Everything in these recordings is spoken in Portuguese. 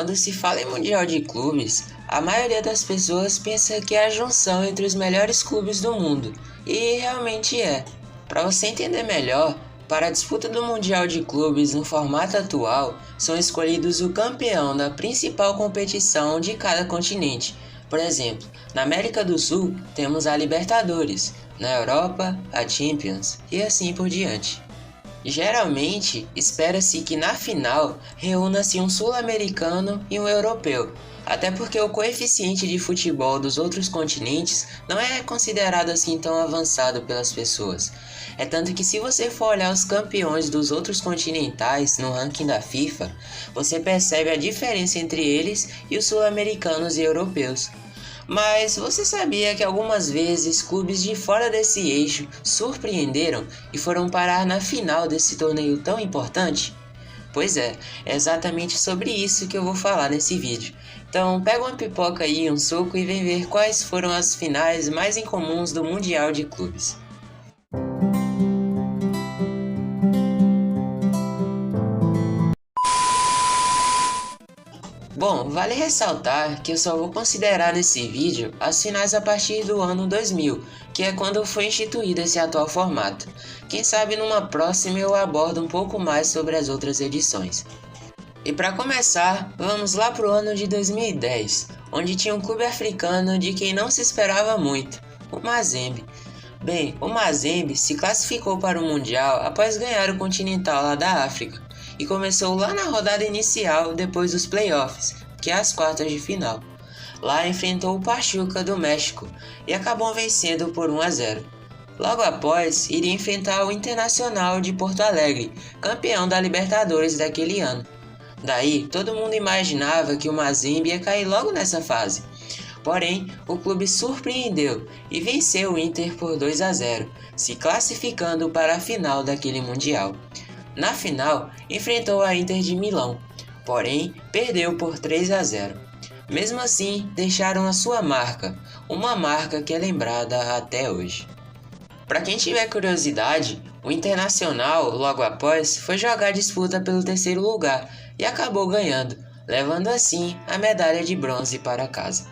Quando se fala em Mundial de Clubes, a maioria das pessoas pensa que é a junção entre os melhores clubes do mundo, e realmente é. Para você entender melhor, para a disputa do Mundial de Clubes no formato atual, são escolhidos o campeão da principal competição de cada continente. Por exemplo, na América do Sul temos a Libertadores, na Europa a Champions e assim por diante. Geralmente, espera-se que na final reúna-se um sul-americano e um europeu, até porque o coeficiente de futebol dos outros continentes não é considerado assim tão avançado pelas pessoas. É tanto que se você for olhar os campeões dos outros continentais no ranking da FIFA, você percebe a diferença entre eles e os sul-americanos e europeus. Mas você sabia que algumas vezes clubes de fora desse eixo surpreenderam e foram parar na final desse torneio tão importante? Pois é exatamente sobre isso que eu vou falar nesse vídeo. Então pega uma pipoca aí, um suco e vem ver quais foram as finais mais incomuns do Mundial de Clubes. Bom, vale ressaltar que eu só vou considerar nesse vídeo as finais a partir do ano 2000, que é quando foi instituído esse atual formato. Quem sabe numa próxima eu abordo um pouco mais sobre as outras edições. E para começar, vamos lá para o ano de 2010, onde tinha um clube africano de quem não se esperava muito, o Mazembe. Bem, o Mazembe se classificou para o Mundial após ganhar o Continental lá da África, e começou lá na rodada inicial depois dos playoffs, que é as quartas de final. Lá enfrentou o Pachuca do México e acabou vencendo por 1-0. Logo após, iria enfrentar o Internacional de Porto Alegre, campeão da Libertadores daquele ano. Daí, todo mundo imaginava que o Mazembe ia cair logo nessa fase. Porém, o clube surpreendeu e venceu o Inter por 2-0, se classificando para a final daquele Mundial. Na final, enfrentou a Inter de Milão, porém perdeu por 3-0. Mesmo assim, deixaram a sua marca, uma marca que é lembrada até hoje. Para quem tiver curiosidade, o Internacional, logo após, foi jogar a disputa pelo terceiro lugar e acabou ganhando, levando assim a medalha de bronze para casa.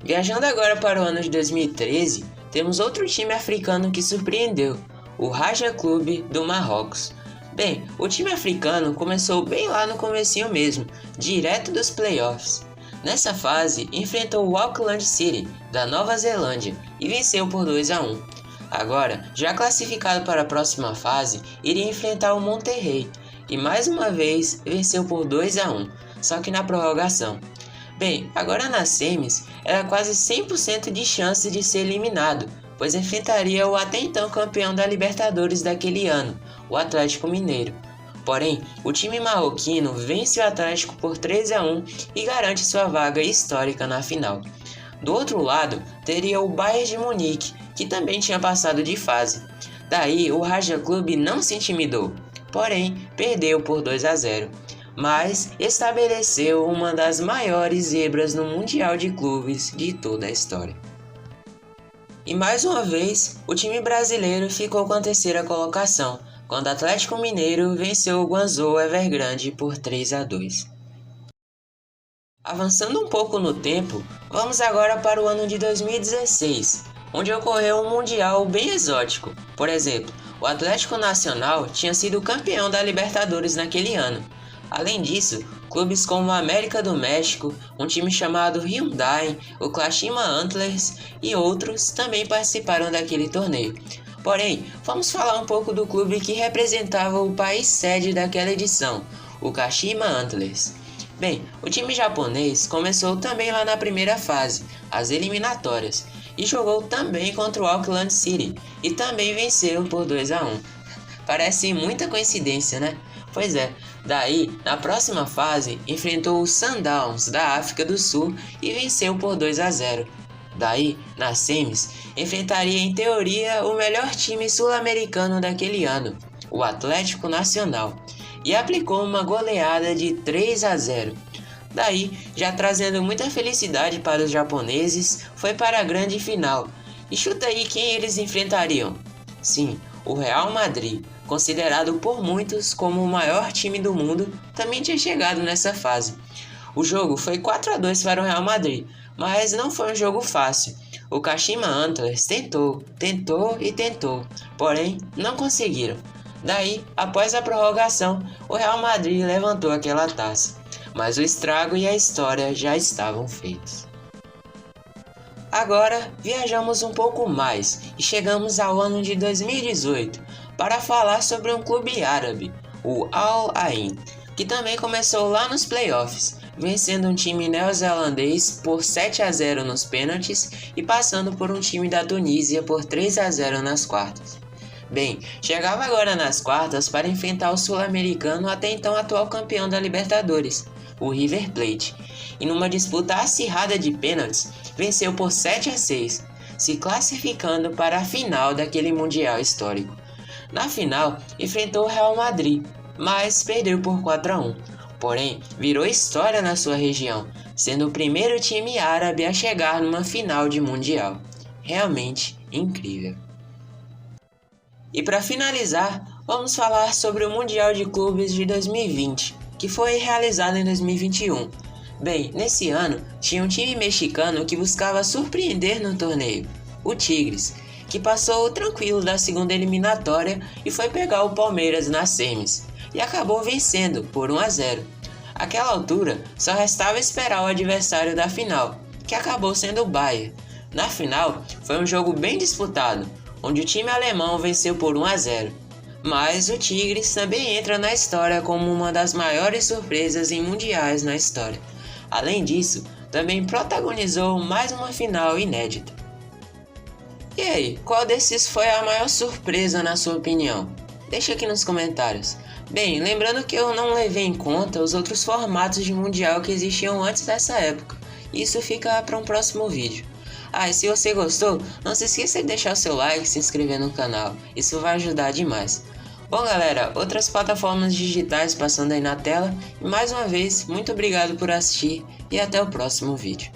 Viajando agora para o ano de 2013, temos outro time africano que surpreendeu, o Raja Clube do Marrocos. Bem, o time africano começou bem lá no comecinho mesmo, direto dos playoffs. Nessa fase, enfrentou o Auckland City, da Nova Zelândia, e venceu por 2-1. Agora, já classificado para a próxima fase, iria enfrentar o Monterrey, e mais uma vez venceu por 2-1, só que na prorrogação. Bem, agora nas semis, era quase 100% de chance de ser eliminado, pois enfrentaria o até então campeão da Libertadores daquele ano, o Atlético Mineiro. Porém, o time marroquino vence o Atlético por 3-1 e garante sua vaga histórica na final. Do outro lado, teria o Bayern de Munique, que também tinha passado de fase. Daí, o Raja Clube não se intimidou, porém perdeu por 2-0. Mas estabeleceu uma das maiores zebras no Mundial de Clubes de toda a história. E mais uma vez, o time brasileiro ficou com a terceira colocação, quando o Atlético Mineiro venceu o Guangzhou Evergrande por 3-2. Avançando um pouco no tempo, vamos agora para o ano de 2016, onde ocorreu um Mundial bem exótico. Por exemplo, o Atlético Nacional tinha sido campeão da Libertadores naquele ano. Além disso, clubes como a América do México, um time chamado Hyundai, o Kashima Antlers e outros também participaram daquele torneio. Porém, vamos falar um pouco do clube que representava o país sede daquela edição, o Kashima Antlers. Bem, o time japonês começou também lá na primeira fase, as eliminatórias, e jogou também contra o Auckland City, e também venceu por 2-1. Parece muita coincidência, né? Pois é, daí, na próxima fase, enfrentou o Sundowns da África do Sul e venceu por 2-0. Daí, nas semis, enfrentaria em teoria o melhor time sul-americano daquele ano, o Atlético Nacional, e aplicou uma goleada de 3-0. Daí, já trazendo muita felicidade para os japoneses, foi para a grande final. E chuta aí quem eles enfrentariam? Sim, O Real Madrid, considerado por muitos como o maior time do mundo, também tinha chegado nessa fase. O jogo foi 4-2 para o Real Madrid, mas não foi um jogo fácil. O Kashima Antlers tentou, porém não conseguiram. Daí, após a prorrogação, o Real Madrid levantou aquela taça, mas o estrago e a história já estavam feitos. Agora, viajamos um pouco mais e chegamos ao ano de 2018 para falar sobre um clube árabe, o Al Ain, que também começou lá nos playoffs, vencendo um time neozelandês por 7-0 nos pênaltis e passando por um time da Tunísia por 3-0 nas quartas. Bem, chegava agora nas quartas para enfrentar o sul-americano até então atual campeão da Libertadores, o River Plate, e numa disputa acirrada de pênaltis, venceu por 7-6, se classificando para a final daquele Mundial histórico. Na final, enfrentou o Real Madrid, mas perdeu por 4-1. Porém, virou história na sua região, sendo o primeiro time árabe a chegar numa final de Mundial. Realmente incrível. E para finalizar, vamos falar sobre o Mundial de Clubes de 2020, que foi realizado em 2021. Bem, nesse ano, tinha um time mexicano que buscava surpreender no torneio, o Tigres, que passou tranquilo da segunda eliminatória e foi pegar o Palmeiras nas semis, e acabou vencendo por 1-0. Àquela altura, só restava esperar o adversário da final, que acabou sendo o Bayern. Na final, foi um jogo bem disputado, onde o time alemão venceu por 1-0. Mas o Tigres também entra na história como uma das maiores surpresas em mundiais na história. Além disso, também protagonizou mais uma final inédita. E aí, qual desses foi a maior surpresa na sua opinião? Deixa aqui nos comentários. Bem, lembrando que eu não levei em conta os outros formatos de mundial que existiam antes dessa época. Isso fica para um próximo vídeo. E se você gostou, não se esqueça de deixar o seu like e se inscrever no canal. Isso vai ajudar demais. Bom galera, outras plataformas digitais passando aí na tela. E mais uma vez, muito obrigado por assistir e até o próximo vídeo.